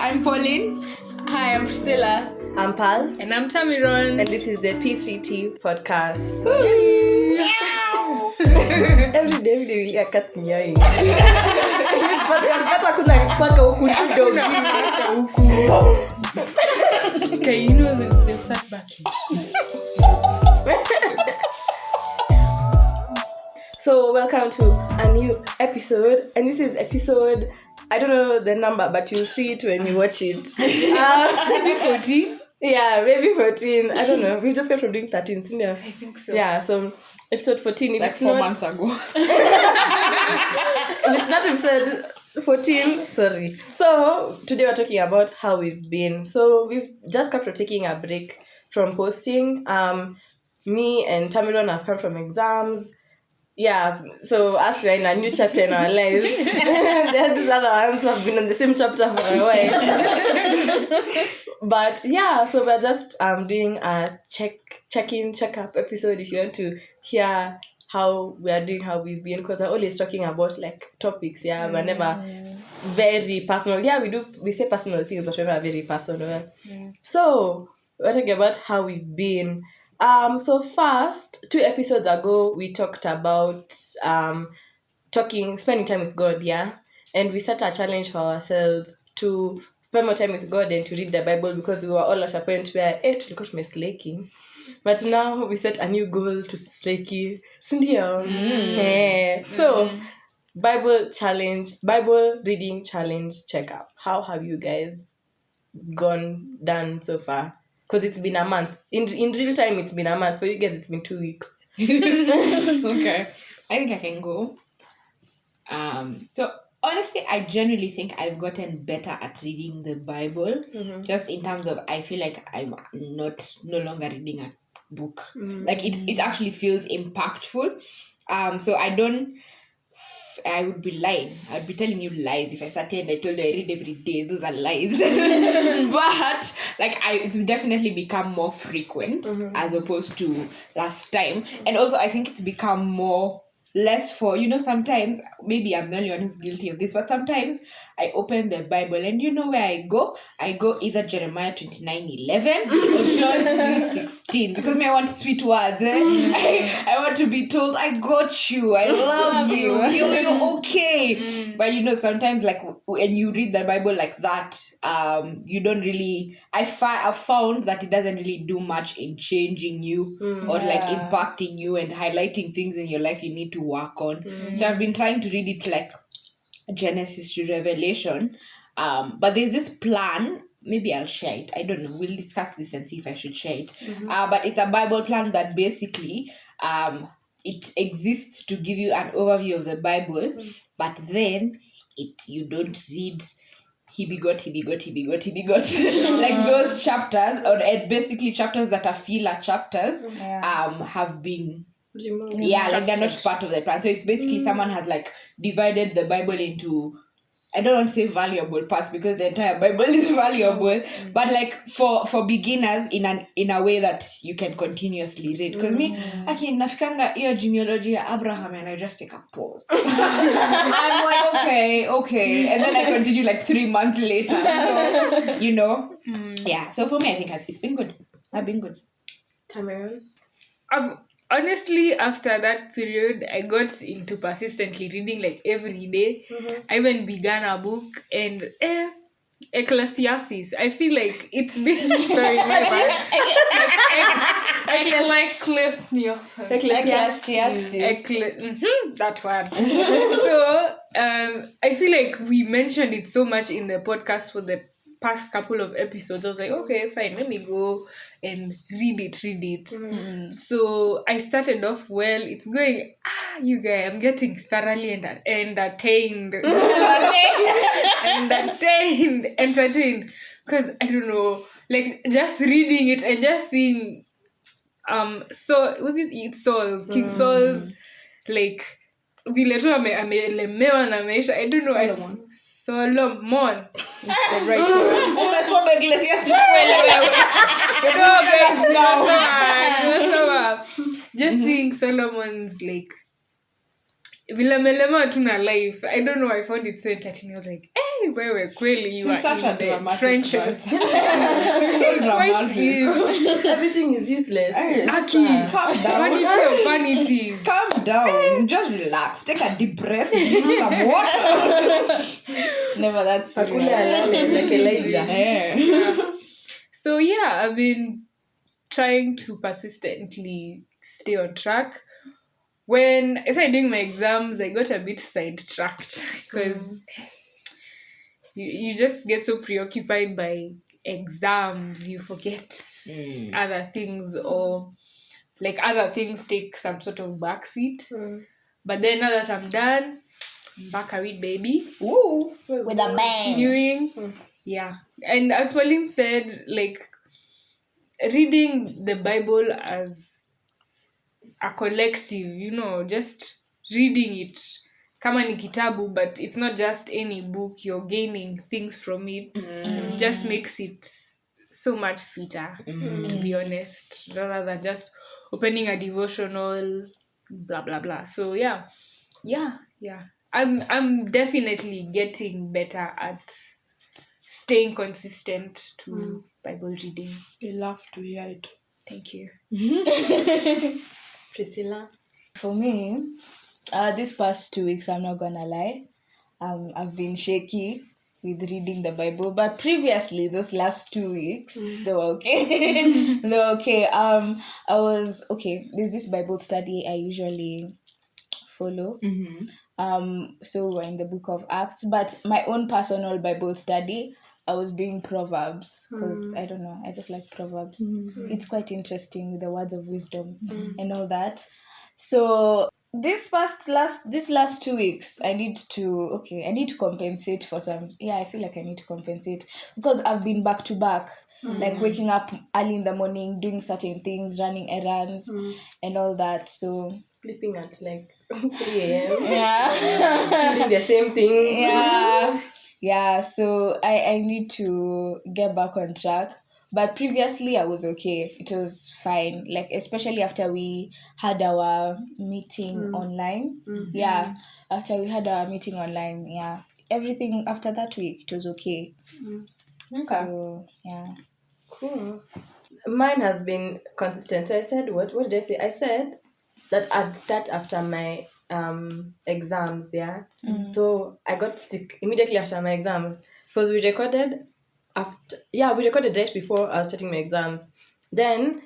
I'm Pauline. Hi, I'm Priscilla. I'm Pal. And I'm Tamiron. And this is the P3T podcast. Every day we are cat nyai. Hata kuna paka huku kidogo. Okay, you know the start back. So welcome to a new episode, and this is episode, I don't know the number, but you'll see it when you watch it. Maybe 14? Yeah, maybe 14. I don't know. We just got from doing 13, isn't it? I think so. Yeah, so episode 14. Like 4 months ago. It's not episode 14, sorry. So today we're talking about how we've been. So we've just come from taking a break from posting. Me and Tamiron have come from exams. Yeah, so as we're in a new chapter in our lives, there's these other ones who have been in the same chapter for a while. But yeah, so we're just doing a check-up episode if you want to hear how we are doing, how we've been, because we're always talking about like topics, yeah, we're never very personal. Yeah, we say personal things, but we're not very personal. So we're talking about how we've been. So first, 2 episodes ago, we talked about spending time with God, yeah? And we set a challenge for ourselves to spend more time with God and to read the Bible, because we were all at a point where, tulikuwa tumesleki. But now we set a new goal to sleki. Sindio? So, Bible reading challenge check-up. How have you guys done so far? Because it's been a month. In real time, it's been a month. For you guys, it's been 2 weeks. Okay. I think I can go. So honestly, I genuinely think I've gotten better at reading the Bible. Just in terms of, I feel like I'm no longer reading a book. Like it actually feels impactful. So I would be lying. I would be telling you lies if I sat here and I told you I read every day. Those are lies. But like it's definitely become more frequent as opposed to last time. And also I think it's become less for, sometimes, maybe I'm the only one who's guilty of this, but sometimes I open the Bible and you know where I go? I go either Jeremiah 29:11 or John 3:16, because I want sweet words. I want to be told, I got you, I love you, you're okay. But sometimes like when you read the Bible like that, you don't really, I've found that it doesn't really do much in changing you or like impacting you and highlighting things in your life you need to work on. So I've been trying to read it like Genesis to Revelation, but there's this plan. Maybe I'll share it, I don't know, we'll discuss this and see if I should share it. But it's a Bible plan that basically it exists to give you an overview of the Bible, but then you don't read he begot like those chapters, or basically chapters that are filler chapters have been like they're not part of the plan. So it's basically someone has like divided the Bible into, I don't want to say valuable parts because the entire Bible is valuable, but like for beginners in a way that you can continuously read. Because me, nafikanga iyo genealogy ya Abraham and I just take a pause. I'm like, okay, and then I continue like 3 months later. So, yeah. So for me, I think it's been good. I've been good. Tamiron? Honestly, after that period, I got into persistently reading like every day. I even began a book and Ecclesiastes. I feel like it's been very that word. So I feel like we mentioned it so much in the podcast for the past couple of episodes. I was like, okay, fine, let me go and read it. So I started off well. It's going, you guys, I'm getting thoroughly entertained. Entertained. Because I don't know, like just reading it and just seeing, so was it Saul's, King Saul's, like, vile tu amelemewa na maisha. I don't know. Solomon is the right word. Umesoma Ecclesiastes Just seeing Solomon's like vile melema tuna life. I don't know, I found it so entertaining. I was like, hey, wewe kweli you are Such in a the dramatic trenches. verse. Quite Dramatic. is. Everything is useless. Hey, Aki, calm vanity down. of vanities. Calm down. Just relax. Take a deep breath. Drink some water. It's never that Akule serious. alale like Elijah. Yeah. So yeah, I've been trying to persistently stay on track. When I started doing my exams, I got a bit sidetracked because you just get so preoccupied by exams, you forget other things, or like other things take some sort of backseat. But then now that I'm done, I'm back at it, baby. Woo. With a bang. Continuing. Yeah. And as Pauline said, like reading the Bible as a collective, just reading it. Kama ni kitabu, but it's not just any book, you're gaining things from it. Just makes it so much sweeter, to be honest, rather than just opening a devotional, blah blah blah. So yeah. I'm definitely getting better at staying consistent to Bible reading. We love to hear it. Thank you. Priscilla. For me, these past 2 weeks, I'm not gonna lie, I've been shaky with reading the Bible, but previously, those last 2 weeks, they were okay. They were okay. There's this Bible study I usually follow. So we're in the book of Acts, but my own personal Bible study, I was doing Proverbs because I don't know, I just like Proverbs. It's quite interesting with the words of wisdom and all that. So this last 2 weeks, I need to compensate for some. Yeah, I feel like I need to compensate because I've been back to back, like waking up early in the morning, doing certain things, running errands, and all that. So Sleeping at like 3 a.m. yeah. Doing the same thing. Yeah, so I need to get back on track. But previously I was okay. It was fine. Like especially after we had our meeting online. Yeah. After we had our meeting online, yeah. Everything after that week it was okay. Okay. So yeah. Cool. Mine has been consistent. So I said what did I say? I said that I'd start after my exams, yeah. So I got sick immediately after my exams because we recorded right before I was starting my exams. Then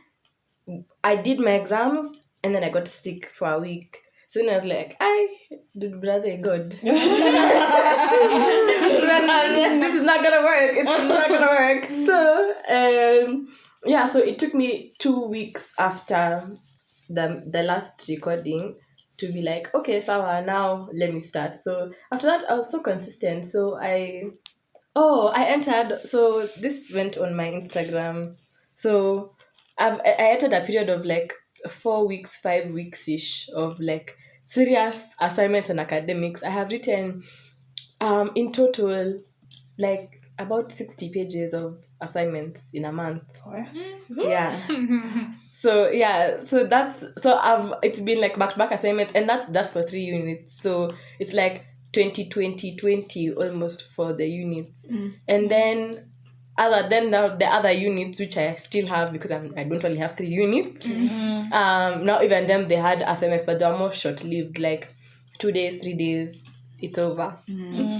I did my exams and then I got sick for a week. So then I was like, did brother God. This is not gonna work. It's not gonna work. So so it took me 2 weeks after the last recording to be like, okay, Sawa, now let me start. So after that I was so consistent. So I entered, so this went on my Instagram. So I entered a period of like 4 weeks, 5 weeks ish of like serious assignments and academics. I have written in total like about 60 pages of assignments in a month. Yeah. So it's been like back-to-back assignments, and that's for 3 units. So it's like 20 almost for the units. And then other than now the other units which I still have because I don't only have 3 units. Now even them they had assignments, but they were more short-lived, like 2 days, 3 days, it's over.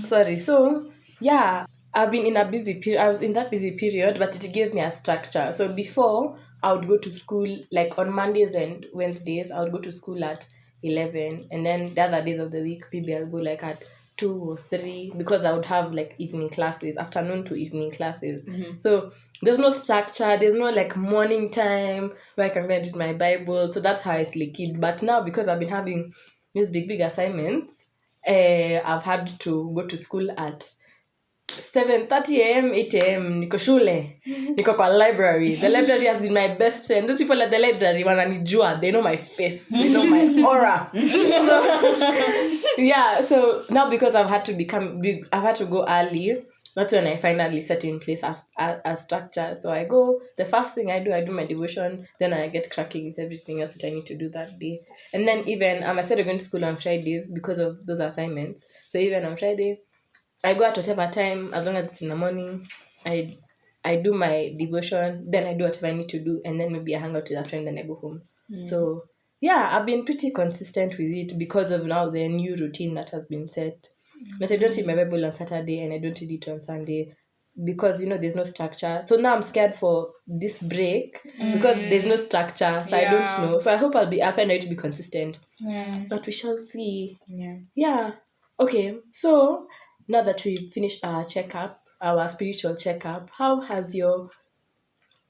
Sorry. So yeah, I've been in a busy period. I was in that busy period, but it gave me a structure. So before I would go to school like on Mondays and Wednesdays. I would go to school at 11, and then the other days of the week maybe I'll go like at 2 or 3 because I would have like evening classes, afternoon to evening classes. So there's no structure. There's no like morning time where I can read my Bible. So that's how I sleep. But now because I've been having these big assignments, I've had to go to school at 7:30 a.m., 8 a.m. Niko shule. Niko kwa library. The library has been my best friend. Those people at the library wananijua. They know my face. They know my aura. So now because I've had to go early, that's when I finally set in place a structure. So I go, the first thing I do my devotion, then I get cracking with everything else that I need to do that day. And then even I started going to school on Fridays because of those assignments. So even on Friday, I go at whatever time, as long as it's in the morning, I do my devotion, then I do whatever I need to do, and then maybe I hang out with a friend, then I go home. So yeah, I've been pretty consistent with it because of now the new routine that has been set. But I don't read my Bible on Saturday and I don't read it on Sunday because there's no structure. So now I'm scared for this break because there's no structure. So I don't know. So I hope I'll find out to be consistent. Yeah. But we shall see. Yeah. Yeah. Okay. So now that we've finished our checkup, our spiritual checkup, how has your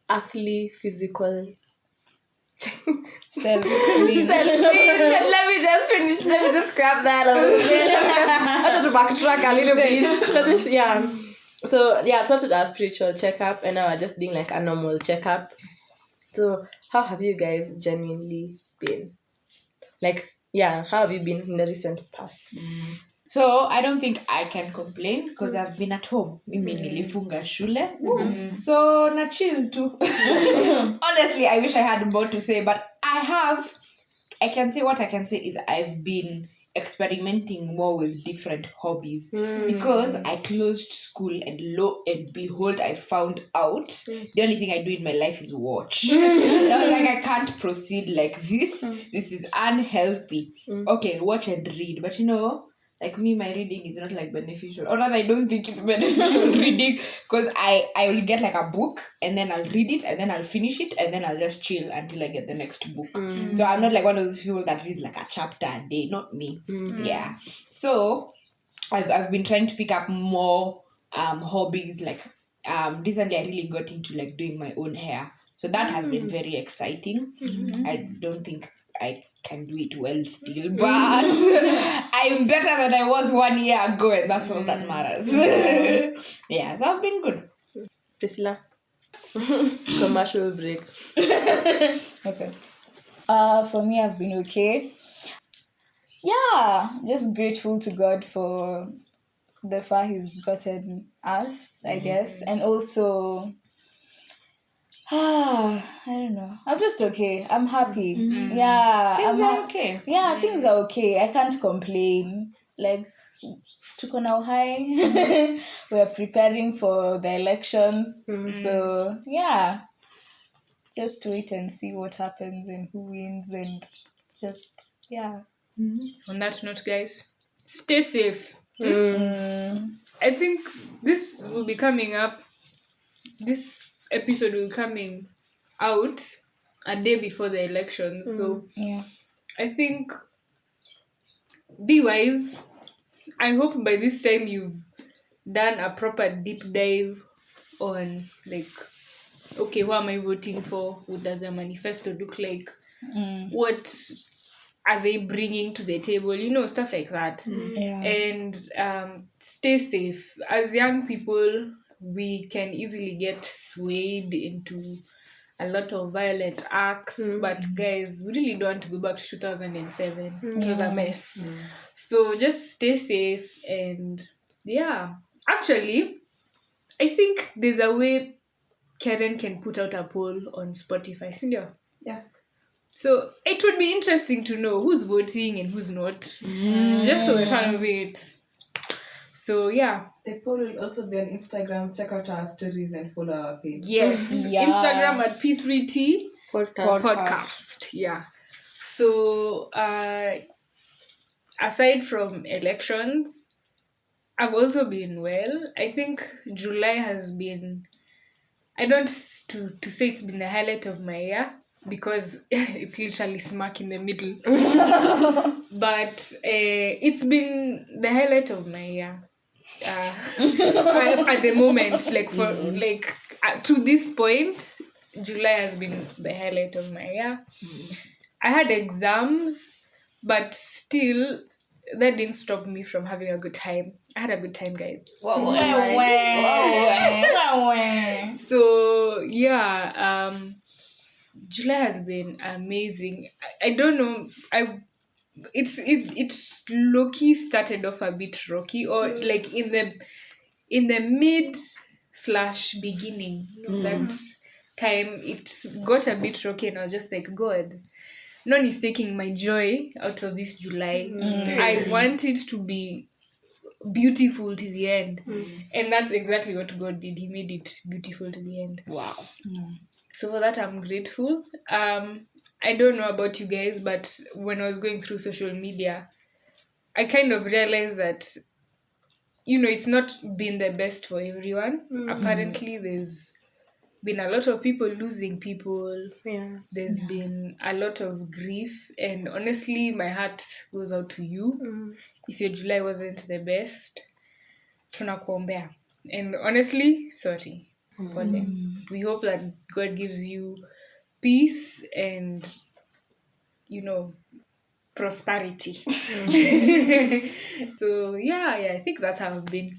earthly, physical Self. let me just finish. Let me just scrap that over there. I have to backtrack a little bit. Yeah. So yeah, I started our spiritual checkup, and now we're just doing like a normal checkup. So how have you guys genuinely been? Like, yeah, how have you been in the recent past? So I don't think I can complain because I've been at home. Mimi nilifunga shule. So na chill too. Honestly, I wish I had more to say, but I can say what I can say is I've been experimenting more with different hobbies because I closed school and lo and behold I found out the only thing I do in my life is watch. I was like, I can't proceed like this. This is unhealthy. Okay, watch and read, but like me, my reading is not like beneficial, or rather I don't think it's beneficial reading because I will get like a book and then I'll read it and then I'll finish it and then I'll just chill until I get the next book. So I'm not like one of those people that reads like a chapter a day, not me. Yeah. So I've been trying to pick up more hobbies. Like recently I really got into like doing my own hair. So that has been very exciting. I don't think I can do it well still, but I'm better than I was 1 year ago, and that's all that matters. Yeah, so I've been good. Priscilla, commercial break. Okay. For me, I've been okay. Yeah, just grateful to God for the far He's gotten us, I guess, and also. I don't know. I'm just okay. I'm happy. Yeah. Things are okay. Yeah, things are okay. I can't complain. Like, tuko na uhai. We're preparing for the elections. So, yeah. Just wait and see what happens and who wins and just, yeah. On that note, guys, stay safe. I think this will be coming up. This episode will be coming out a day before the election. So Yeah. I think be wise. I hope by this time you've done a proper deep dive on like, okay, who am I voting for? What does the manifesto look like? What are they bringing to the table? Stuff like that. Yeah. And stay safe. As young people, we can easily get swayed into a lot of violent acts, but guys, we really don't want to go back to 2007. It was a mess. So just stay safe, and yeah. Actually, I think there's a way Karen can put out a poll on Spotify. Cindy? Yeah. So it would be interesting to know who's voting and who's not. Just so we can of it. So yeah. The poll will also be on Instagram. Check out our stories and follow our page. Yes. Yeah. Instagram at P3T Podcast. Yeah. So aside from elections, I've also been well. I think July has been, I don't to say it's been the highlight of my year because it's literally smack in the middle. But it's been the highlight of my year. At the moment, like for to this point, July has been the highlight of my year. I had exams, but still that didn't stop me from having a good time. I had a good time, guys. So yeah, July has been amazing. I don't know. It's low-key started off a bit rocky, or like in in the mid/beginning of that time, it got a bit rocky, and I was just like, God, none is taking my joy out of this July. I want it to be beautiful to the end. And that's exactly what God did. He made it beautiful to the end. Wow. So for that, I'm grateful. I don't know about you guys, but when I was going through social media, I kind of realized that, it's not been the best for everyone. Apparently, there's been a lot of people losing people. Yeah. There's been a lot of grief. And honestly, my heart goes out to you. If your July wasn't the best, tunakuombea. And honestly, sorry. Pole. We hope that God gives you peace and, prosperity. So yeah, I think that's how I've been.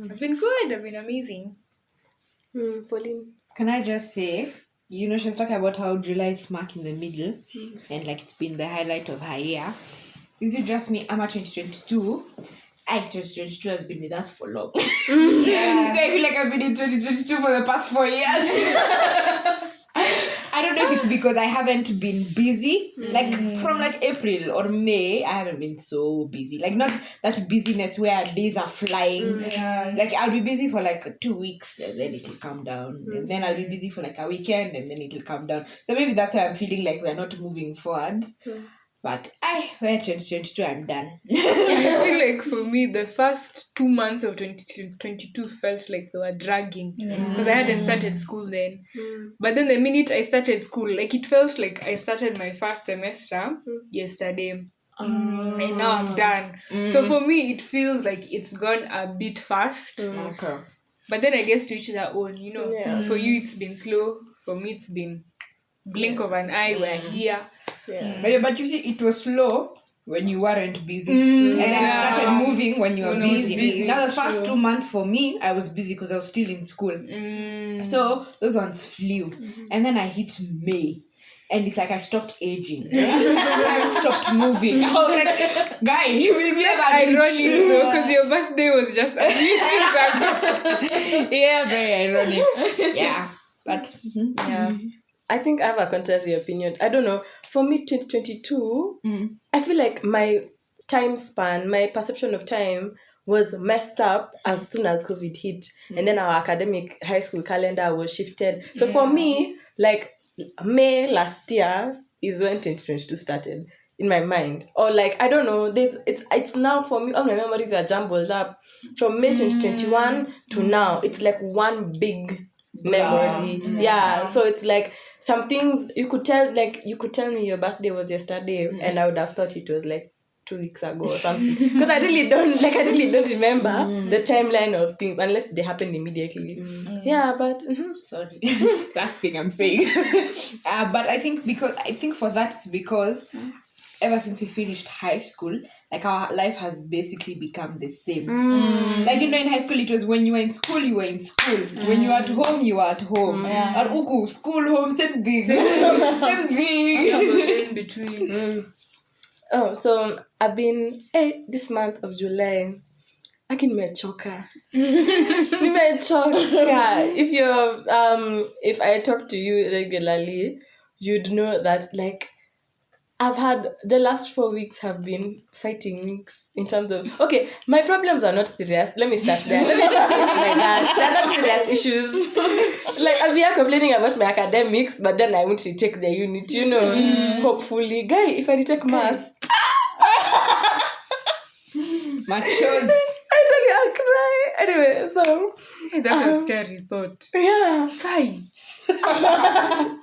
I've been good. I've been amazing. Pauline. Can I just say, she was talking about how July is smack in the middle and like it's been the highlight of her year. Is it just me? I'm at 2022. 2022 has been with us for long. I feel like I've been in 2022 for the past 4 years. I don't know if it's because I haven't been busy. Like from like April or May, I haven't been so busy. Like not that busyness where days are flying. Like I'll be busy for like 2 weeks and then it'll come down. And then I'll be busy for like a weekend and then it'll come down. So maybe that's why I'm feeling like we're not moving forward. But we're 2022, I'm done. I feel like for me, the first 2 months of 2022 felt like they were dragging because I hadn't started school then. But then the minute I started school, like it felt like I started my first semester yesterday. And now I'm done. So for me, it feels like it's gone a bit fast. Okay. But then I guess to each their own, For you, it's been slow. For me, it's been blink of an eye. We're here. Yeah. But you see, it was slow when you weren't busy. And then it started moving when you were busy. Now the first 2 months for me, I was busy because I was still in school. So those ones flew. And then I hit May. And it's like I stopped aging. Time stopped moving. I was like, guy, you will be ironic though, because your birthday was just a few years ago. Yeah, very ironic. Yeah. But yeah. I think I have a contrary opinion. I don't know. For me, 2022, I feel like my time span, my perception of time was messed up as soon as COVID hit. And then our academic high school calendar was shifted. So for me, like May last year is when 2022 started in my mind. Or like, I don't know, it's now for me, all my memories are jumbled up. From May 2021 to now, it's like one big memory. Yeah. So it's like some things you could tell me your birthday was yesterday and I would have thought it was like 2 weeks ago or something, because I really don't remember the timeline of things unless they happened immediately. But sorry, last thing I'm saying. But I think for that it's because ever since we finished high school, like our life has basically become the same. Like in high school, it was when you were in school, you were in school. When you were at home, you were at home. At Uku, school, home, same thing. Same thing. In between. So I've been this month of July. Nimechoka. If I talk to you regularly, you'd know that like I've had the last 4 weeks have been fighting weeks in terms of my problems are not serious. Let me start there. Let me start like that. They're not serious issues. Like I'll be complaining about my academics, but then I won't retake the unit, hopefully. Guy, if I retake math, Machos. I tell you, I'll cry. Anyway, so that's a scary thought. Yeah. Guy.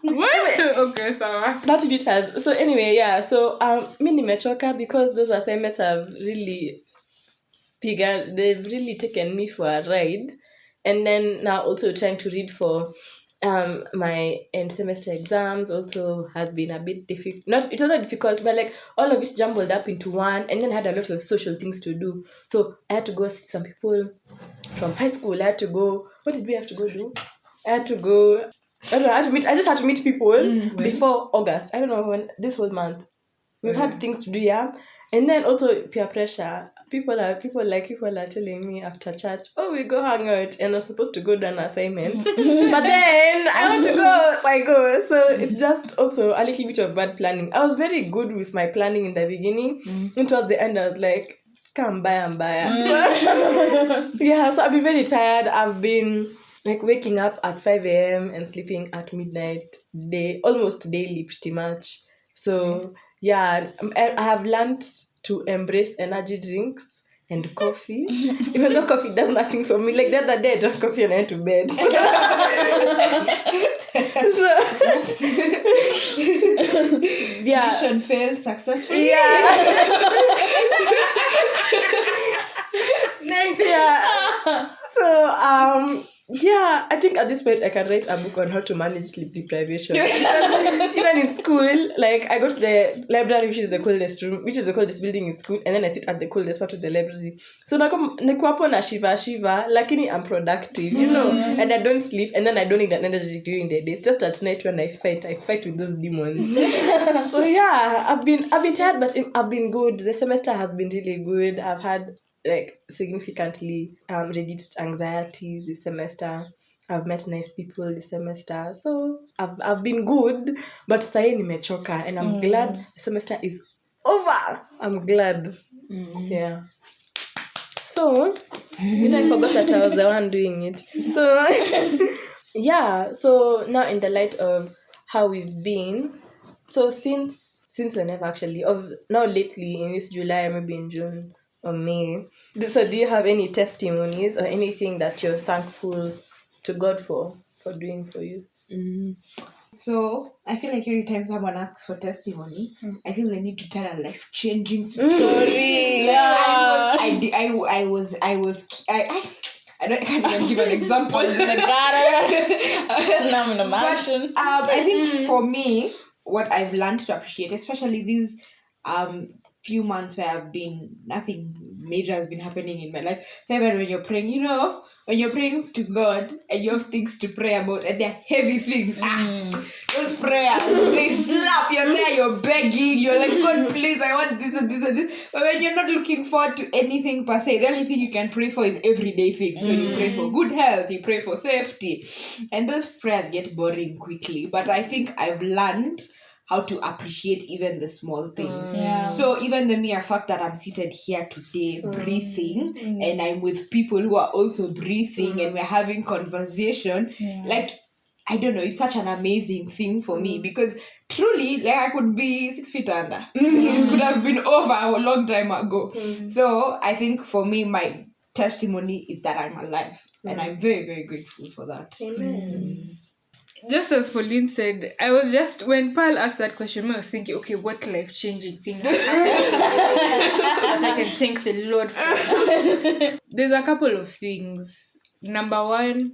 What? Okay, sorry. Not details. So anyway, so me nimechoka because those assignments have really they've really taken me for a ride. And then now also trying to read for my end semester exams also has been a bit difficult. It was not difficult, but like all of it jumbled up into one, and then I had a lot of social things to do. So I had to go see some people from high school. I had to go. What did we have to go do? I had to go. I don't know. I just had to meet people before August. I don't know when this whole month. We've had things to do, And then also peer pressure. People are telling me after church, oh, we go hang out, and I'm supposed to go do an assignment. But then I want to go, so I go. So it's just also a little bit of bad planning. I was very good with my planning in the beginning. And towards the end, I was like, come buy and buy. Yeah, so I've been very tired. I've been like waking up at 5 a.m. and sleeping at midnight, almost daily, pretty much. So yeah, I have learned to embrace energy drinks and coffee, even though coffee does nothing for me. Like the other day, I drank coffee and I went to bed. So, yeah. Mission failed successfully. Yeah. Yeah. So yeah, I think at this point I can write a book on how to manage sleep deprivation. Even in school, like I go to the library, which is the coldest building in school, and then I sit at the coldest part of the library. So nikuwapo na shiva, lakini I'm productive, you know, and I don't sleep, and then I don't need that energy during the day. It's just at night when I fight with those demons. So yeah, I've been tired, but I've been good. The semester has been really good. I've had like significantly reduced anxiety this semester. I've met nice people this semester, so I've been good, but sahi nimechoka, and I'm glad the semester is over. I'm glad. Yeah. So I forgot that I was the one doing it. So yeah, so now in the light of how we've been, so since whenever actually, now lately in this July, maybe in June or May. So do you have any testimonies or anything that you're thankful to God for doing for you? So I feel like every time someone asks for testimony, I feel they need to tell a life-changing story. Yeah. I can't even give an example. In the gutter. Now I'm in the mansion. I think for me, what I've learned to appreciate, especially these few months where nothing major has been happening in my life. Even when you're praying, when you're praying to God and you have things to pray about and they're heavy things, those prayers, they slap. You're there, you're begging, you're like, God, please, I want this and this and this. But when you're not looking forward to anything per se, the only thing you can pray for is everyday things. So you pray for good health, you pray for safety, and those prayers get boring quickly. But I think I've learned how to appreciate even the small things. Yeah. So even the mere fact that I'm seated here today breathing and I'm with people who are also breathing and we're having conversation, like, I don't know, it's such an amazing thing for me, because truly, like, I could be 6 feet under. It could have been over a long time ago. So I think for me, my testimony is that I'm alive, and I'm very, very grateful for that. Amen. Just as Pauline said, when Pearl asked that question, I was thinking, okay, what life-changing thing has happened? I can thank the Lord for. There's a couple of things. Number one,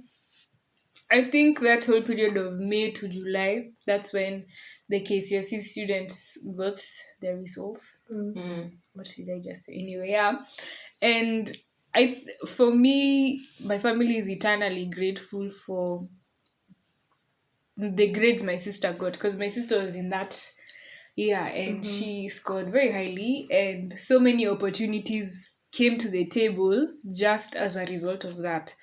I think that whole period of May to July, that's when the KCSE students got their results. What did I just say? Anyway, yeah. And for me, my family is eternally grateful for the grades my sister got, because my sister was in that year and she scored very highly, and so many opportunities came to the table just as a result of that.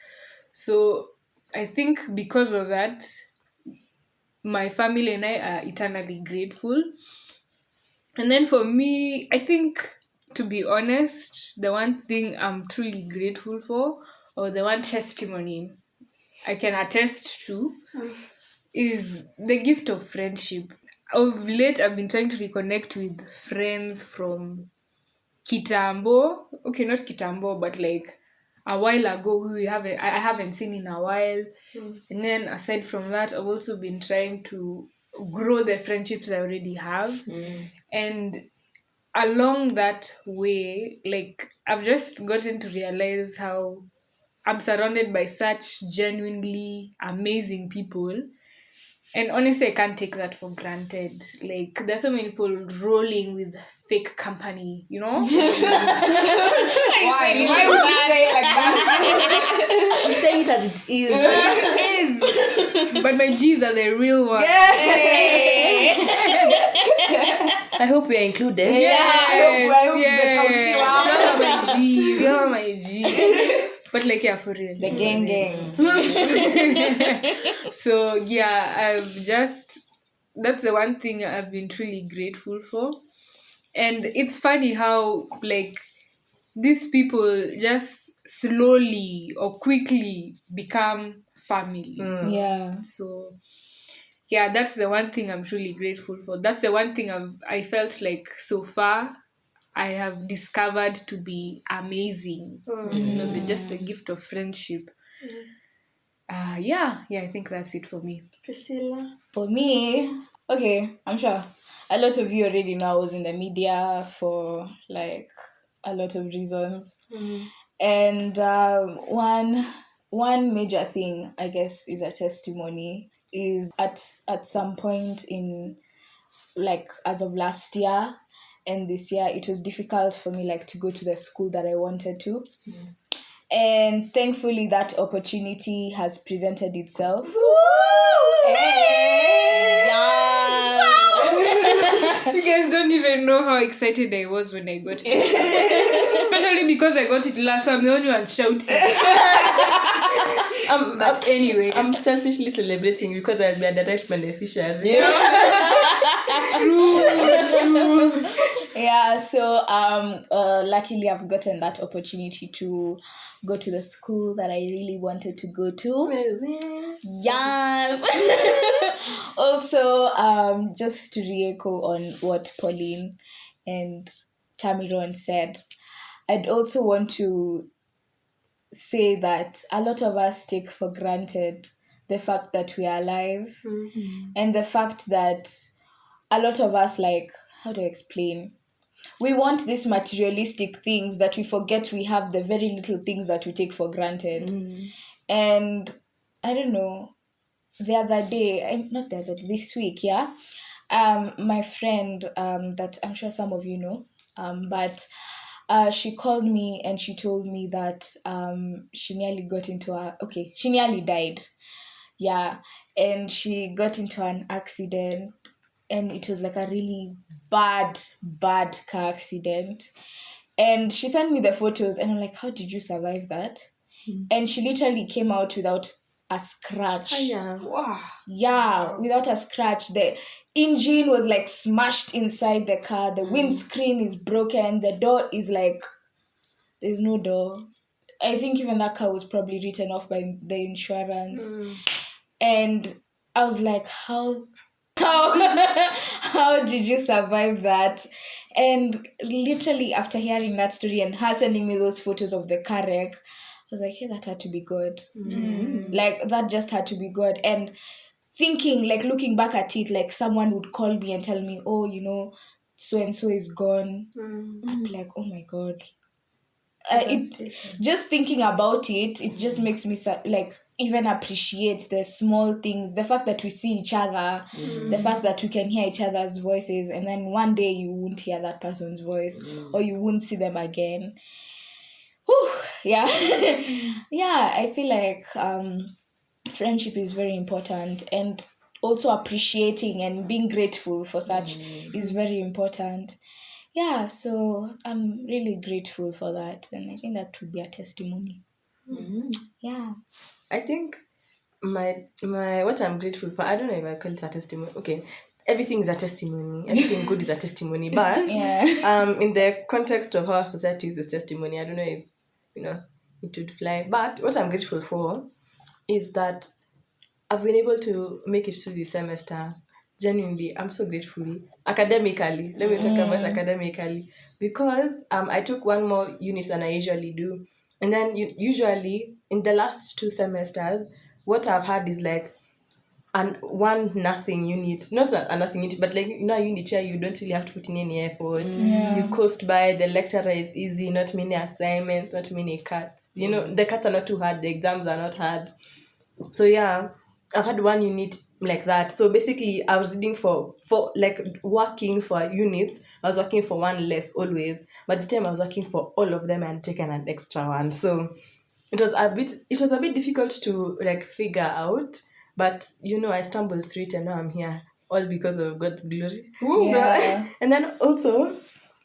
So I think because of that, my family and I are eternally grateful. And then for me, I think, to be honest, the one thing I'm truly grateful for, or the one testimony I can attest to, is the gift of friendship. Of late, I've been trying to reconnect with friends from Kitambo. Okay, not Kitambo, but like a while ago, who I haven't seen in a while. And then aside from that, I've also been trying to grow the friendships I already have. And along that way, like, I've just gotten to realize how I'm surrounded by such genuinely amazing people. And honestly, I can't take that for granted. Like, there's so many people rolling with fake company, you know? Why? Why would you say it like that? You say it as it is. It is. But my G's are the real ones. I hope we are included. I hope You are my G. But like, yeah, for real. The gang. So yeah, that's the one thing I've been truly grateful for. And it's funny how like these people just slowly or quickly become family. Yeah. So yeah, that's the one thing I'm truly grateful for. That's the one thing I felt like so far I have discovered to be amazing. Just the gift of friendship. Yeah, I think that's it for me. Priscilla. For me, okay, I'm sure a lot of you already know I was in the media for like a lot of reasons. And one major thing, I guess, is a testimony, is at some point in like as of last year and this year, it was difficult for me like to go to the school that I wanted to. And thankfully that opportunity has presented itself. You guys don't even know how excited I was when I got it. Especially because I got it last time. I'm the only one shouting. But anyway. I'm selfishly celebrating because I'll be a direct beneficiary. True. Yeah, so luckily I've gotten that opportunity to go to the school that I really wanted to go to. Yes. Also, just to re-echo on what Pauline and Tamiron said, I'd also want to say that a lot of us take for granted the fact that we are alive, and the fact that a lot of us, like, how do I explain? We want these materialistic things that we forget we have the very little things that we take for granted. And I don't know, this week, yeah, my friend that I'm sure some of you know, but she called me and she told me that she nearly died. Yeah, and she got into an accident, and it was like a really bad car accident. And she sent me the photos, and I'm like, how did you survive that? And she literally came out without a scratch. Wow. Yeah, without a scratch. The engine was like smashed inside the car. The windscreen is broken. The door is like, there's no door. I think even that car was probably written off by the insurance. And I was like, how did you survive that? And literally after hearing that story and her sending me those photos of the car wreck, I was like, hey, that had to be God. Like, that just had to be God. And thinking, like, looking back at it, like, someone would call me and tell me, oh, you know, so-and-so is gone. I'd be like, oh my God. Just thinking about it just makes me, like, even appreciate the small things. The fact that we see each other, the fact that we can hear each other's voices, and then one day you won't hear that person's voice, or you won't see them again. Whew, yeah. Yeah, I feel like friendship is very important, and also appreciating and being grateful for such is very important. Yeah, so I'm really grateful for that, and I think that would be a testimony. Yeah. I think my what I'm grateful for, I don't know if I call it a testimony. Okay, everything is a testimony. Everything good is a testimony. But in the context of how society uses testimony, I don't know if it would fly. But what I'm grateful for is that I've been able to make it through the semester. Genuinely, I'm so grateful. Academically, let me talk about academically, because I took one more unit than I usually do. And then usually in the last 2 semesters, what I've had is like one nothing unit. Not a nothing unit, but like, a unit where you don't really have to put in any effort. You coast by, the lecturer is easy, not many assignments, not many cuts. The cuts are not too hard, the exams are not hard. So yeah, I've had one unit like that. So basically, I was reading for like working for a unit. I was working for one less always. But the time I was working for all of them and taken an extra one. So it was a bit difficult to like figure out. But I stumbled through it and now I'm here. all because of God's glory. Yeah. So, and then also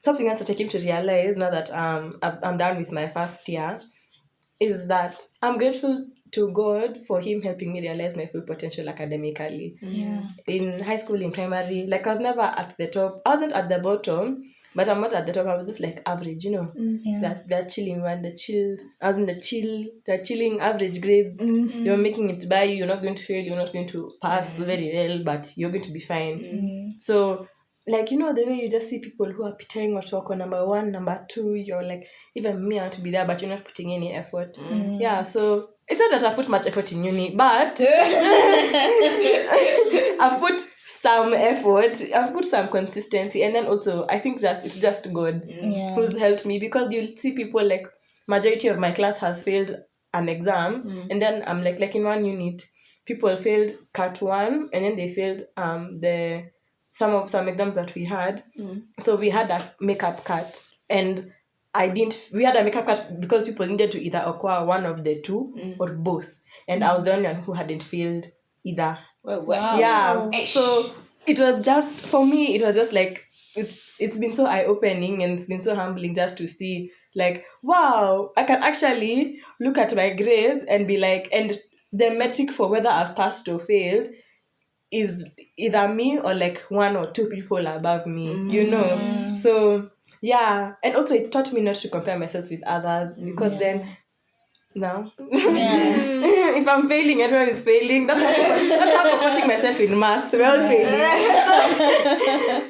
something else that I came to realize now that I'm done with my first year is that I'm grateful to God for Him helping me realize my full potential academically. Yeah. In high school, in primary, like I was never at the top. I wasn't at the bottom, but I'm not at the top. I was just like average, you know. Yeah. That chilling one, the chill. I was in the chilling average grades. You're making it by. You're not going to fail. You're not going to pass very well, but you're going to be fine. So, like, you know, the way you just see people who are pitting or talk on number 1, number 2, you're like, even me, I want to be there, but you're not putting any effort. Yeah, so it's not that I put much effort in uni, but I've put some effort, I've put some consistency, and then also I think that it's just God who's helped me, because you'll see people like majority of my class has failed an exam, and then I'm like in one unit, people failed Cat 1, and then they failed some exams that we had. So we had a makeup cut, and we had a makeup cut because people needed to either acquire one of the two or both, and I was the only one who hadn't failed either. Wow. Yeah, Eish. so it was just, for me, it was just like, it's been so eye-opening, and it's been so humbling just to see, like, wow, I can actually look at my grades and be like, and the metric for whether I've passed or failed is either me or like 1 or 2 people above me, you know. So yeah, and also it taught me not to compare myself with others, because then now if I'm failing, everyone is failing. That's how I'm putting myself in math. We're all failing.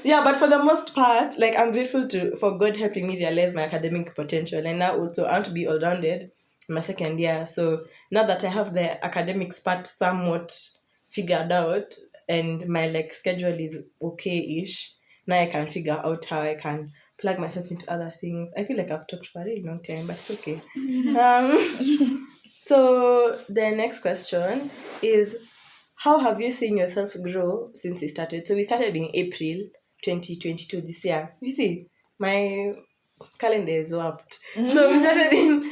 Yeah, but for the most part, like, I'm grateful for God helping me realize my academic potential, and now also I want to be all-rounded in my second year. So now that I have the academics part somewhat figured out, and my like schedule is okay-ish, now I can figure out how I can plug myself into other things. I feel like I've talked for a really long time, but it's okay. So the next question is, how have you seen yourself grow since we started? So we started in April 2022 this year. You see, my calendar is warped. So we started in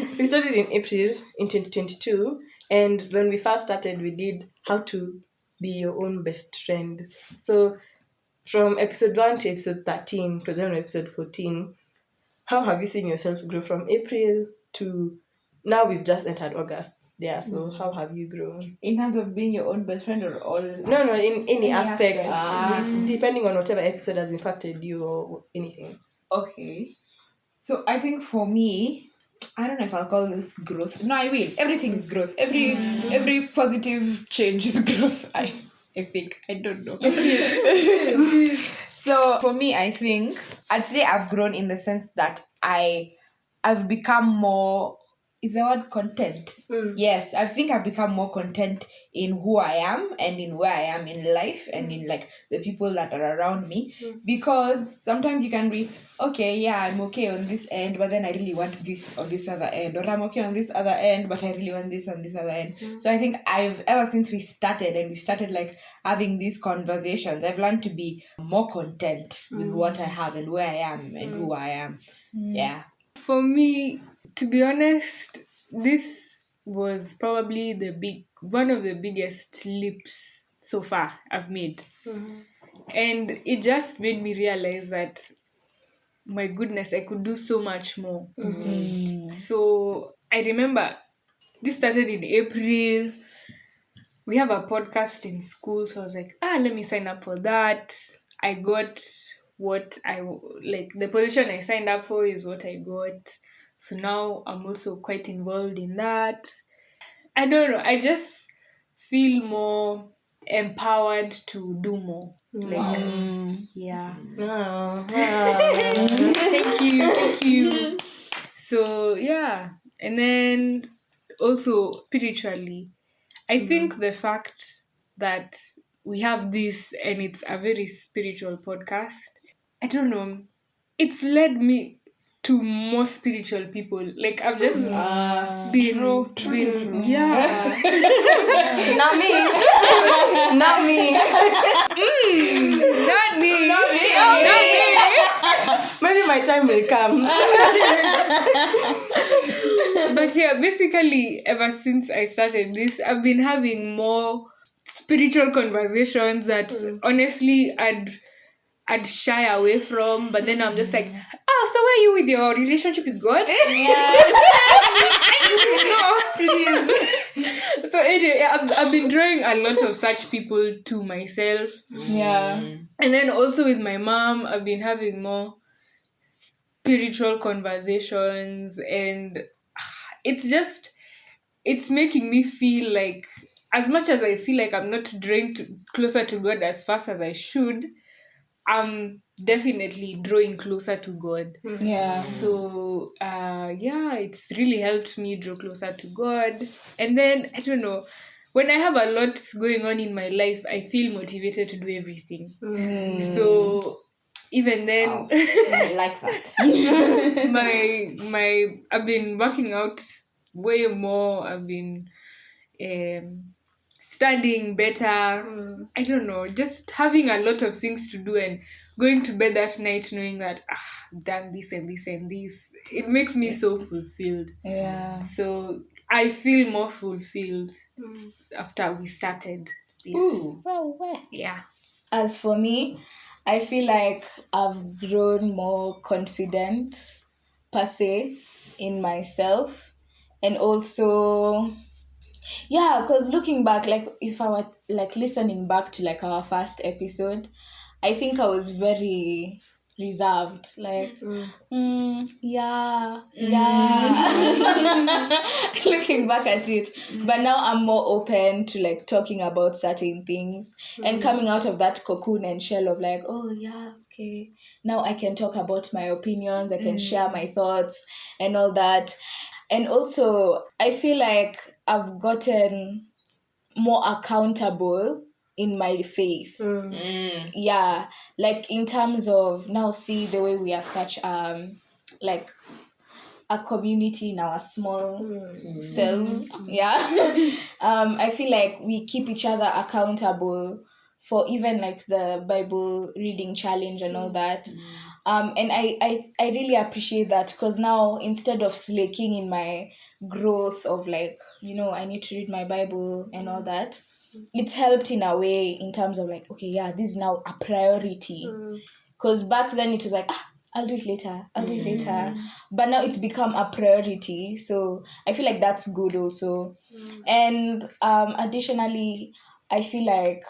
April in 2022, and when we first started, we did how to be your own best friend. So from episode 1 to episode 13, because then episode 14, how have you seen yourself grow from April to now? We've just entered August. Yeah, so how have you grown? In terms of being your own best friend or all? No, in any aspect. aspect. Depending on whatever episode has impacted you or anything. Okay. So I think for me, I don't know if I'll call this growth. No, I will. Everything is growth. Every positive change is growth. I think. I don't know. So for me, I think I'd say I've grown in the sense that I've become more, is the word content? Yes, I think I've become more content in who I am and in where I am in life and in like the people that are around me, because sometimes you can be okay, yeah, I'm okay on this end, but then I really want this on this other end, or I'm okay on this other end, but I really want this on this other end. So I think ever since we started like having these conversations, I've learned to be more content with what I have and where I am and who I am. Yeah. For me, to be honest, this was probably one of the biggest leaps so far I've made. And it just made me realize that, my goodness, I could do so much more. So I remember this started in April. We have a podcast in school, so I was like, let me sign up for that. I got what I like. The position I signed up for is what I got. So now I'm also quite involved in that. I don't know. I just feel more empowered to do more. Yeah. Wow. Thank you. So yeah. And then also spiritually, I think the fact that we have this and it's a very spiritual podcast, I don't know, it's led me to more spiritual people. Like, I've just been true. Yeah. Not me. Not me. Maybe my time will come. But yeah, basically, ever since I started this, I've been having more spiritual conversations that honestly I'd shy away from, but then I'm just like, oh, so where are you with your relationship with God? So anyway, I've been drawing a lot of such people to myself. Yeah. And then also with my mom, I've been having more spiritual conversations, and it's making me feel like, as much as I feel like I'm not drawing closer to God as fast as I should, I'm definitely drawing closer to God. Yeah. So it's really helped me draw closer to God. And then I don't know, when I have a lot going on in my life, I feel motivated to do everything. So even then, Wow. I like that. my I've been working out way more. I've been studying better. I don't know, just having a lot of things to do and going to bed that night knowing that I've done this and this and this. It makes me so fulfilled. Yeah. So I feel more fulfilled after we started this. Ooh. Yeah. As for me, I feel like I've grown more confident per se in myself, and also because looking back, like if I were like listening back to like our first episode, I think I was very reserved, like looking back at it, but now I'm more open to like talking about certain things and coming out of that cocoon and shell of like, oh yeah, okay, now I can talk about my opinions, I can share my thoughts and all that. And also I feel like I've gotten more accountable in my faith. Yeah, like in terms of now, see the way we are such like a community in our small selves. Yeah. I feel like we keep each other accountable for even like the Bible reading challenge and all that. And I really appreciate that, because now instead of slaking in my growth of like, I need to read my Bible and all that, it's helped in a way in terms of like, okay, yeah, this is now a priority. Because back then it was like, I'll do it later. But now it's become a priority. So I feel like that's good also. And additionally, I feel like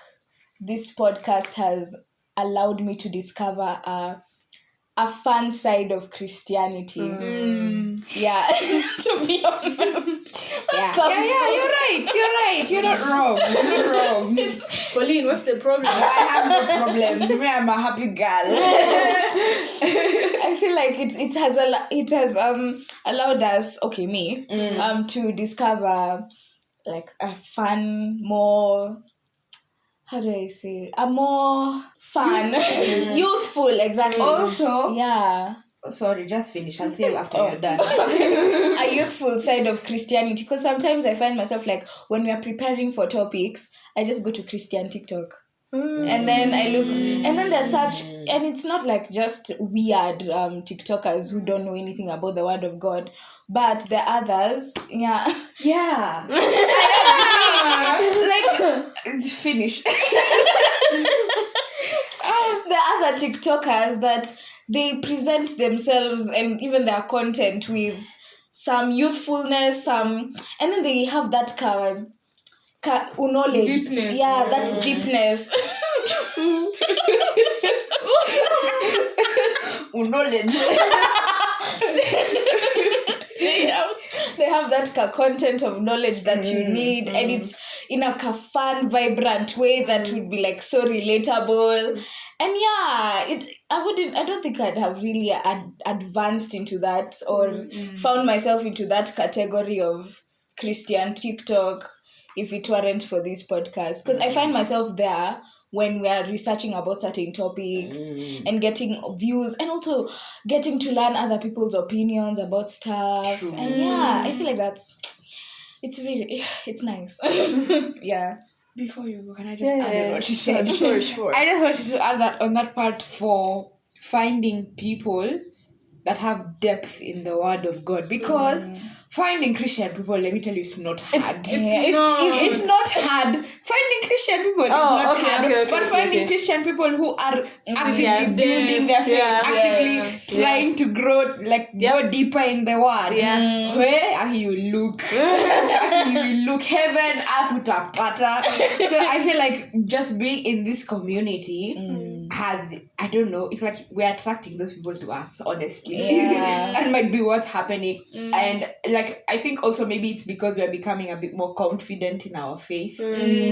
this podcast has allowed me to discover a fun side of Christianity. Yeah, to be honest. Yeah, you're right. You're not wrong. Pauline, what's the problem? I have no problems. Me, I'm a happy girl. I feel like it has allowed us, me, to discover like a fun, more, how do I say, a more fun, youthful, exactly. Also, yeah. Sorry, just finish. I'll say after you're done. A youthful side of Christianity, because sometimes I find myself like, when we are preparing for topics, I just go to Christian TikTok. And then I look, and then there's such, and it's not like just weird TikTokers who don't know anything about the Word of God, but the others, Yeah. Like, finish. the other TikTokers that they present themselves and even their content with some youthfulness, and then they have that knowledge. Deepness. Yeah, that deepness. Knowledge. They have that content of knowledge that you need, and it's in a fun, vibrant way that would be like so relatable. And yeah, I don't think I'd have really advanced into that or found myself into that category of Christian TikTok if it weren't for this podcast. Because I find myself there when we are researching about certain topics and getting views, and also getting to learn other people's opinions about stuff. True. And yeah, I feel like it's nice. Yeah. Before you go, can I just add on what you said? Sure. I just wanted to add that on that part for finding people that have depth in the Word of God, because finding Christian people, let me tell you, it's not hard. It's not hard. Finding Christian people is not hard, but finding Christian people who are actively building their faith, actively trying to grow, like go deeper in the Word. Where you look, heaven, earth, utapata. So I feel like just being in this community has, I don't know, it's like we're attracting those people to us, honestly. That might be what's happening. And like, I think also maybe it's because we're becoming a bit more confident in our faith.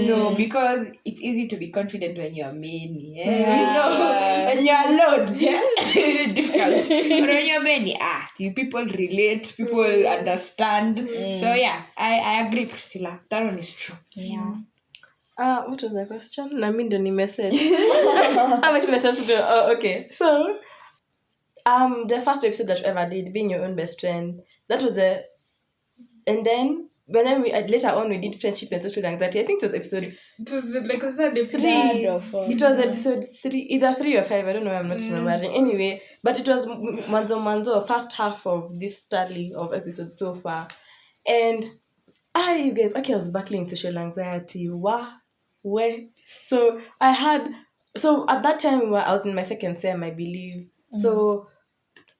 So because it's easy to be confident when you're many, you know, when you're alone, difficult. But when you're many, see, people relate, people understand. So yeah, I agree, Priscilla. That one is true. What was the question? I mean, the message. How was myself to do? Oh, okay. So, the first episode that we ever did, being your own best friend, that was the, and then we later on we did friendship and social anxiety. I think it was episode. It was like a third episode. 3. It was episode 3, either 3 or 5. I don't know. I'm not remembering. Anyway, but it was manzo first half of this study of episodes so far, and you guys, okay, I was battling social anxiety. So at that time I was in my second sem, I believe. So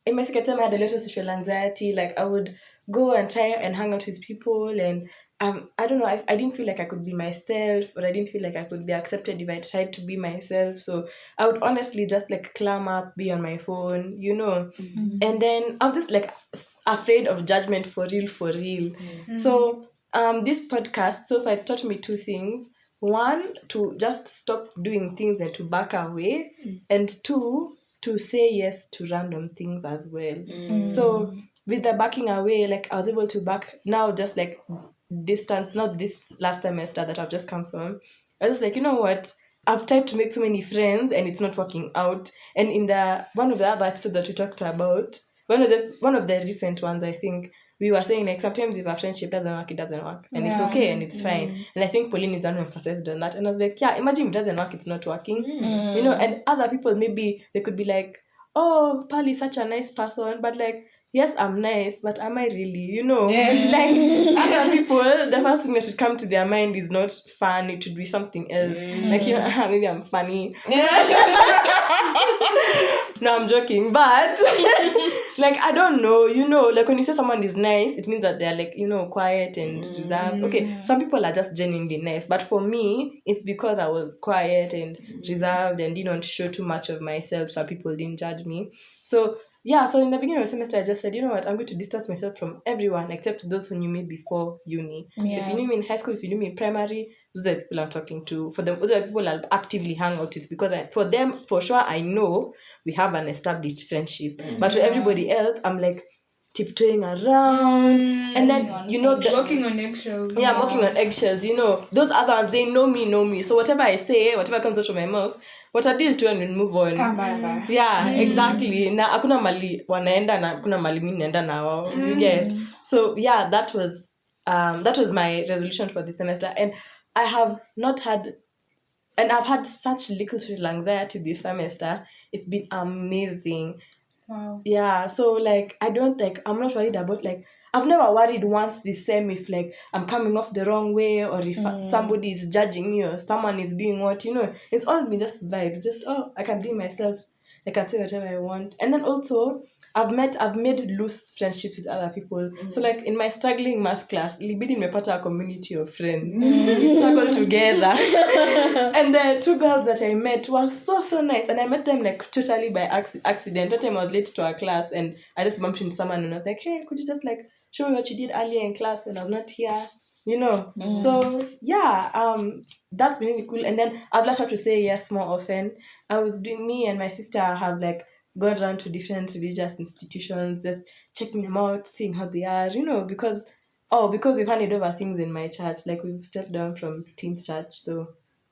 in my second sem I had a lot of social anxiety. Like I would go and try and hang out with people, and I don't know, I didn't feel like I could be myself, or I didn't feel like I could be accepted if I tried to be myself. So I would honestly just like clam up, be on my phone, you know. And then I was just like afraid of judgment for real. So this podcast so far, it's taught me 2 things. 1, to just stop doing things and to back away, and 2, to say yes to random things as well. So with the backing away, like I was able to back now, just like distance, not this last semester that I've just come from. I was like, you know what, I've tried to make so many friends and it's not working out. And in one of the other episodes that we talked about, one of the recent ones, I think, we were saying like sometimes if a friendship doesn't work, it doesn't work, and it's okay and it's fine. And I think Pauline is the one who emphasized on that, and I was like, imagine if it doesn't work, it's not working. You know. And other people, maybe they could be like, oh, Pali is such a nice person, but like, yes, I'm nice, but am I really, you know? Like other people, the first thing that should come to their mind is not fun, it should be something else. Like, you know, maybe I'm funny. No, I'm joking, but like, I don't know, you know, like when you say someone is nice, it means that they're like, you know, quiet and reserved. Okay, some people are just genuinely nice, but for me, it's because I was quiet and reserved and didn't want to show too much of myself so people didn't judge me. So in the beginning of the semester, I just said, you know what, I'm going to distance myself from everyone except those who knew me before uni. So if you knew me in high school, if you knew me in primary, those are the people I'm talking to. For them, those are the people I'll actively hang out with, because for them, for sure, I know we have an established friendship. But to everybody else, I'm like tiptoeing around. And then, you know, walking on eggshells. Yeah, I'm walking on eggshells, you know. Those other ones, they know me. So whatever I say, whatever comes out of my mouth, what I deal to and move on. Yeah, exactly. Na hakuna mali wanaenda na hakuna mali mimi naenda na wao. You get. So yeah, that was my resolution for this semester, and I've had such little social anxiety this semester. It's been amazing. Wow. Yeah, so like I'm not worried about, like, I've never worried once this sem if like I'm coming off the wrong way, or if somebody is judging me, or someone is doing what, you know. It's all been just vibes. Just, I can be myself. I can say whatever I want. And then also I've made loose friendships with other people. So like in my struggling math class, ilibidi nimepata a community of friends. We struggled together. And the 2 girls that I met were so nice, and I met them like totally by accident. That time I was late to our class, and I just bumped into someone and I was like, hey, could you just like show me what you did earlier in class when I was not here, you know? So yeah, that's been really cool. And then I've learned how to say yes more often. Me and my sister have like gone around to different religious institutions, just checking them out, seeing how they are, you know, because we've handed over things in my church, like we've stepped down from teens church. So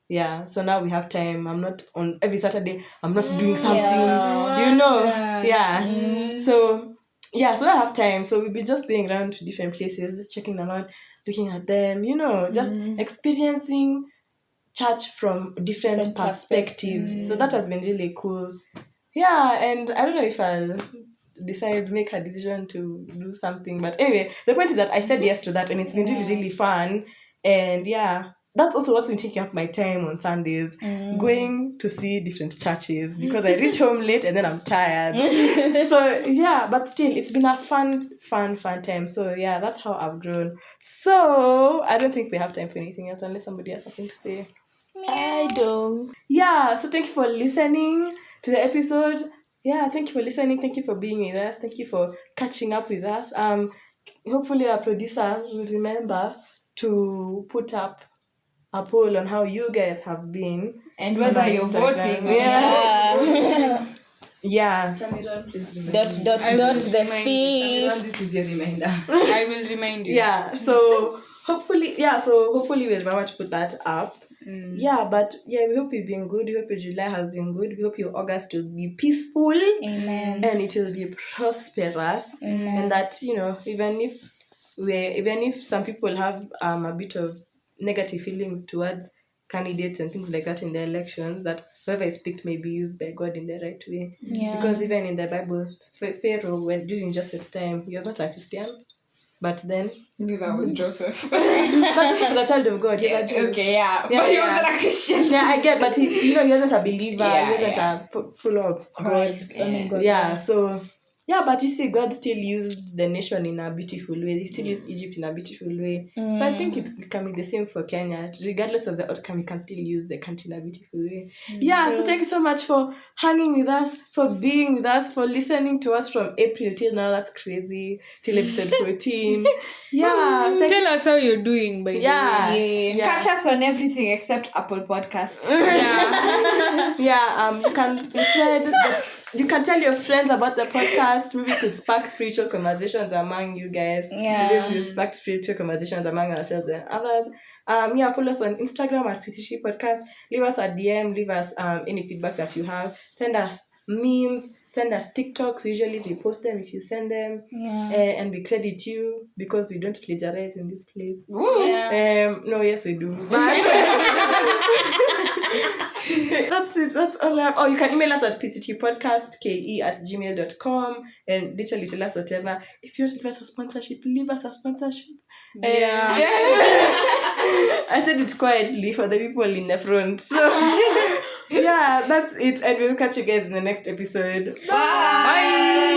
yeah, so now we have time. I'm not on every Saturday, I'm not doing something, you know. So I have time. So we'll be just going around to different places, just checking them out, looking at them, you know, just experiencing church from different perspectives. So that has been really cool. Yeah, and I don't know if I'll make a decision to do something. But anyway, the point is that I said yes to that, and it's been really, really fun. And yeah, that's also what's been taking up my time on Sundays, going to see different churches, because I reach home late and then I'm tired. So yeah, but still, it's been a fun time. So yeah, that's how I've grown. So I don't think we have time for anything else unless somebody has something to say. I don't. Yeah, so thank you for listening to the episode. Yeah, thank you for listening. Thank you for being with us. Thank you for catching up with us. Hopefully our producer will remember to put up a poll on how you guys have been. And whether on you're Instagram. voting. Yeah. Yeah. Tamiron, please remind Dot me. dot I dot will the remind Tamiron, fifth. this is your reminder. I will remind you. Yeah. So hopefully we'll remember to put that up. Yeah, but yeah, we hope you've been good. We hope your July has been good. We hope your August will be peaceful. Amen. And it will be prosperous. And that, even if some people have a bit of negative feelings towards candidates and things like that in the elections, that whoever is picked may be used by God in the right way. Yeah. Because even in the Bible, Pharaoh, when during Joseph's time, he was not a Christian, but then Knew that was Joseph. but Joseph was a child of God. He was a Jew. Okay, yeah. Yeah, But he yeah. wasn't a Christian. Yeah, I get, but he wasn't a believer. Yeah, He wasn't a full of Christ. God. I mean, God. Yeah, so yeah, but you see, God still used the nation in a beautiful way. He still used Egypt in a beautiful way. So I think it can be the same for Kenya. Regardless of the outcome, we can still use the country in a beautiful way. Yeah, so thank you so much for hanging with us, for being with us, for listening to us from April till now. That's crazy. Till episode 14. Yeah. Thank Tell us how you're doing, by the Yeah. way. Yeah. Catch us on everything except Apple Podcast. Yeah, you can tell your friends about the podcast. Maybe we could spark spiritual conversations among you guys. Yeah. Maybe we could spark spiritual conversations among ourselves and others. Follow us on Instagram at PTC Podcast. Leave us a DM. Leave us any feedback that you have. Send us memes. Send us TikToks. We usually repost them if you send them. Yeah. And we credit you because we don't plagiarize in this place. Yeah. No, yes, we do. That's it. That's all I have. Oh, you can email us at pctpodcastke@gmail.com and literally tell us whatever. If you want to leave us a sponsorship, leave us a sponsorship. Yeah. I said it quietly for the people in the front. So, yeah, that's it. And we'll catch you guys in the next episode. Bye.